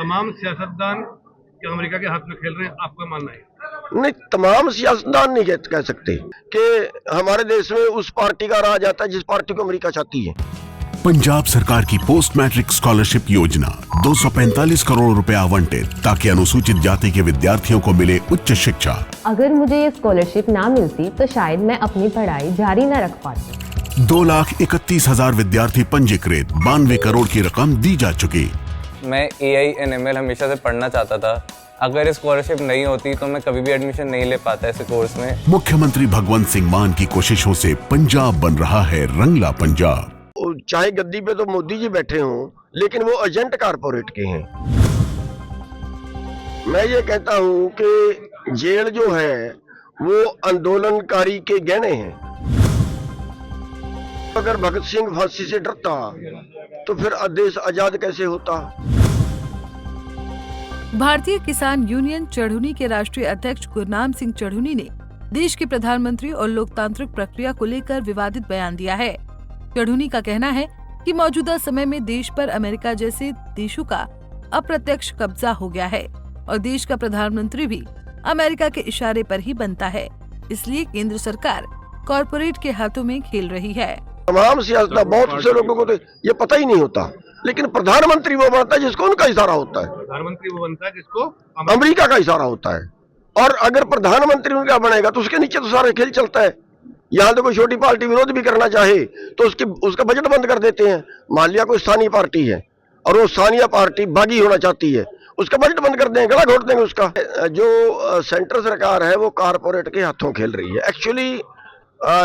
तमाम सियासतदान क्या अमेरिका के हाथ में खेल रहे हैं, आपका मानना है? नहीं, तमाम सियासतदान नहीं कह सकते कि हमारे देश में उस पार्टी का राज आता है जिस पार्टी को अमेरिका चाहती है। पंजाब सरकार की पोस्ट मैट्रिक स्कॉलरशिप योजना 245 करोड़ रुपए आवंटित ताकि अनुसूचित जाति के विद्यार्थियों को मिले उच्च शिक्षा। अगर मुझे ये स्कॉलरशिप ना मिलती तो शायद मैं अपनी पढ़ाई जारी न रख पाती। 2,31,000 विद्यार्थी पंजीकृत, 92 करोड़ की रकम दी जा चुकी। मैं AI/ML हमेशा से पढ़ना चाहता था। अगर स्कॉलरशिप नहीं होती तो मैं कभी भी एडमिशन नहीं ले पाता ऐसे कोर्स में। मुख्यमंत्री भगवंत सिंह मान की कोशिशों से पंजाब बन रहा है रंगला पंजाब। चाहे गद्दी पे तो मोदी जी बैठे हों, लेकिन वो एजेंट कारपोरेट के हैं। मैं ये कहता हूं कि जेल जो है वो आंदोलनकारी के गहने हैं। अगर भगत सिंह फांसी से डरता तो फिर देश आजाद कैसे होता। भारतीय किसान यूनियन चढ़ुनी के राष्ट्रीय अध्यक्ष गुरनाम सिंह चढ़ुनी ने देश के प्रधानमंत्री और लोकतांत्रिक प्रक्रिया को लेकर विवादित बयान दिया है। चढ़ुनी का कहना है कि मौजूदा समय में देश पर अमेरिका जैसे देशों का अप्रत्यक्ष कब्जा हो गया है और देश का प्रधानमंत्री भी अमेरिका के इशारे पर ही बनता है। इसलिए केंद्र सरकार कॉरपोरेट के हाथों में खेल रही है। तमाम सियासतदान, बहुत से लोगों को तो ये पता ही नहीं होता, लेकिन प्रधानमंत्री वो बनता है जिसको उनका इशारा होता है। प्रधानमंत्री वो बनता है जिसको अमेरिका का इशारा होता है। और अगर प्रधानमंत्री उनका बनेगा तो उसके नीचे तो सारा खेल चलता है। यहाँ तो कोई छोटी पार्टी विरोध भी करना चाहे तो उसका बजट बंद कर देते हैं। मान लिया कोई स्थानीय पार्टी है और वो स्थानीय पार्टी बागी होना चाहती है, उसका बजट बंद कर देंगे, गला घोट देंगे उसका। जो सेंट्रल सरकार है वो कारपोरेट के हाथों खेल रही है। एक्चुअली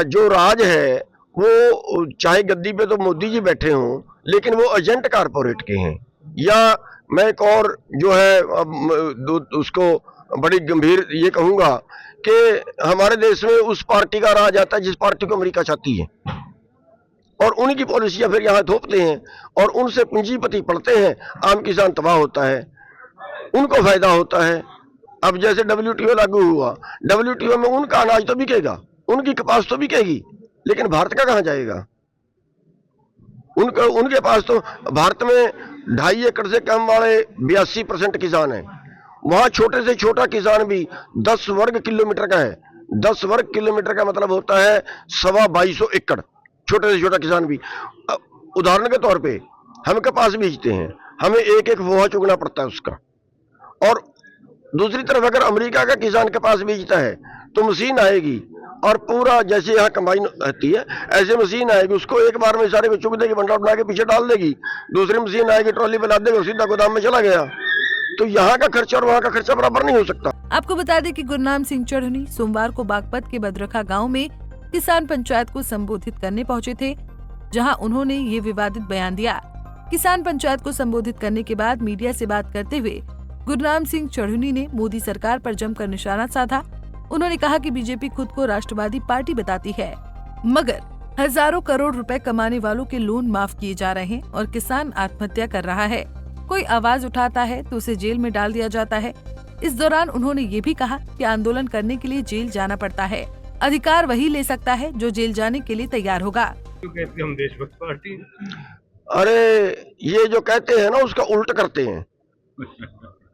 जो राज है वो चाहे गद्दी पे तो मोदी जी बैठे हों, लेकिन वो एजेंट कारपोरेट के हैं। या मैं एक और जो है उसको बड़ी गंभीर ये कहूंगा कि हमारे देश में उस पार्टी का राज आता है जिस पार्टी को अमेरिका चाहती है, और उन्हीं की पॉलिसियां फिर यहाँ थोपते हैं और उनसे पूंजीपति पढ़ते हैं। आम किसान तबाह होता है, उनको फायदा होता है। अब जैसे WTO लागू हुआ, WTO में उनका अनाज तो बिकेगा, उनकी कपास तो बिकेगी, लेकिन भारत का कहाँ जाएगा? उनके पास तो भारत में 2.5 एकड़ से कम वाले 82% किसान हैं। वहां छोटे से छोटा किसान भी 10 वर्ग किलोमीटर का है। 10 वर्ग किलोमीटर का मतलब होता है 2250 एकड़। छोटे से छोटा किसान भी। उदाहरण के तौर पे हम कपास बीजते हैं, हमें एक एक फोहा चुगना पड़ता है उसका। और दूसरी तरफ अगर अमेरिका का किसान कपास बीजता है तो मशीन आएगी और पूरा जैसे यहाँ कंबाइन रहती है ऐसे मशीन आएगी, उसको एक बार में सारे को चुग देगी, बंडल बना के पीछे डाल देगी। दूसरी मशीन आएगी, ट्रॉली पे लाद देगी, सीधा गोदाम में चला गया। तो यहाँ का खर्चा और वहाँ का खर्चा बराबर नहीं हो सकता। आपको बता दें कि गुरनाम सिंह चढ़ुनी सोमवार को बागपत के बदरखा गांव में किसान पंचायत को संबोधित करने पहुंचे थे, जहां उन्होंने ये विवादित बयान दिया। किसान पंचायत को संबोधित करने के बाद मीडिया से बात करते हुए गुरनाम सिंह चढ़ुनी ने मोदी सरकार पर जमकर निशाना साधा। उन्होंने कहा कि बीजेपी खुद को राष्ट्रवादी पार्टी बताती है, मगर हजारों करोड़ रुपए कमाने वालों के लोन माफ किए जा रहे हैं और किसान आत्महत्या कर रहा है। कोई आवाज उठाता है तो उसे जेल में डाल दिया जाता है। इस दौरान उन्होंने ये भी कहा कि आंदोलन करने के लिए जेल जाना पड़ता है, अधिकार वही ले सकता है जो जेल जाने के लिए तैयार होगा। कहते हम देशभक्त पार्टी। अरे ये जो कहते हैं ना उसका उल्ट करते हैं।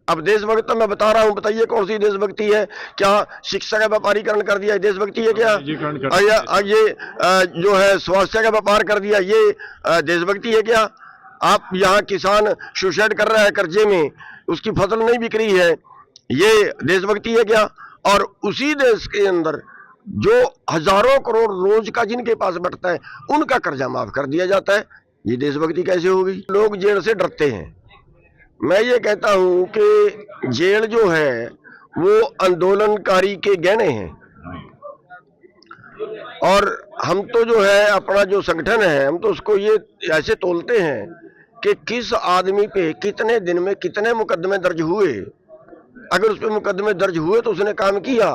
अब देशभक्त तो मैं बता रहा हूँ, बताइए कौन सी देशभक्ति है? क्या शिक्षा का व्यापारीकरण कर दिया देशभक्ति है क्या? ये जो है स्वास्थ्य का व्यापार कर दिया ये देशभक्ति है क्या? आप यहाँ किसान सुसाइड कर रहा है कर्जे में, उसकी फसल नहीं बिक रही है, ये देशभक्ति है क्या? और उसी देश के अंदर जो हजारों करोड़ रोज का जिनके पास बैठता है उनका कर्जा माफ कर दिया जाता है, ये देशभक्ति कैसे होगी? लोग जेल से डरते हैं। मैं ये कहता हूं कि जेल जो है वो आंदोलनकारी के गहने हैं। और हम तो जो है अपना जो संगठन है हम तो उसको ये ऐसे तोलते हैं कि किस आदमी पे कितने दिन में कितने मुकदमे दर्ज हुए। अगर उस पर मुकदमे दर्ज हुए तो उसने काम किया,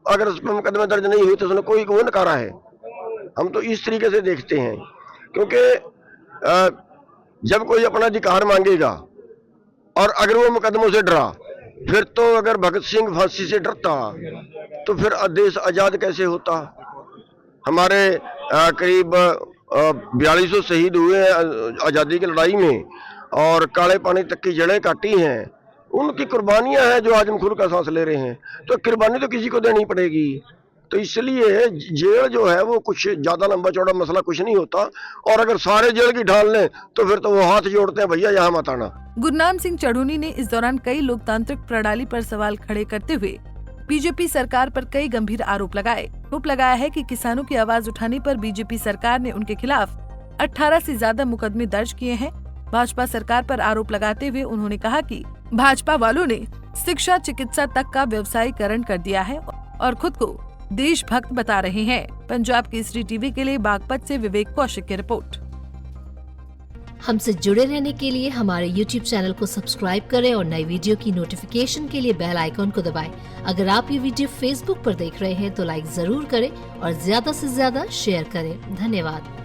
अगर उस पर मुकदमे दर्ज नहीं हुए तो उसने कोई वो नकारा है। हम तो इस तरीके से देखते हैं, क्योंकि जब कोई अपना अधिकार मांगेगा और अगर वो मुकदमों से डरा, फिर तो अगर भगत सिंह फांसी से डरता तो फिर देश आजाद कैसे होता? हमारे करीब 4200 शहीद हुए आज़ादी की लड़ाई में, और काले पानी तक की जड़ें काटी हैं, उनकी कुर्बानियां हैं जो आज हम खुद का सांस ले रहे हैं। तो कुर्बानी तो किसी को देनी पड़ेगी। तो इसलिए जेल जो है वो कुछ ज्यादा लंबा चौड़ा मसला कुछ नहीं होता, और अगर सारे जेल की ढाल लें तो फिर तो वो हाथ जोड़ते हैं, भैया यहाँ मत आना। गुरनाम सिंह चढ़ूनी ने इस दौरान कई लोकतांत्रिक प्रणाली पर सवाल खड़े करते हुए बीजेपी सरकार पर कई गंभीर आरोप लगाया है कि किसानों की आवाज उठाने पर बीजेपी सरकार ने उनके खिलाफ 18 से ज्यादा मुकदमे दर्ज किए हैं। भाजपा सरकार पर आरोप लगाते हुए उन्होंने कहा कि भाजपा वालों ने शिक्षा चिकित्सा तक का व्यवसायीकरण कर दिया है और खुद को देशभक्त बता रहे हैं। पंजाब केसरी टीवी के लिए बागपत से विवेक कौशिक की रिपोर्ट। हमसे जुड़े रहने के लिए हमारे YouTube चैनल को सब्सक्राइब करें और नई वीडियो की नोटिफिकेशन के लिए बेल आइकॉन को दबाएं। अगर आप ये वीडियो Facebook पर देख रहे हैं तो लाइक जरूर करें और ज्यादा से ज्यादा शेयर करें। धन्यवाद।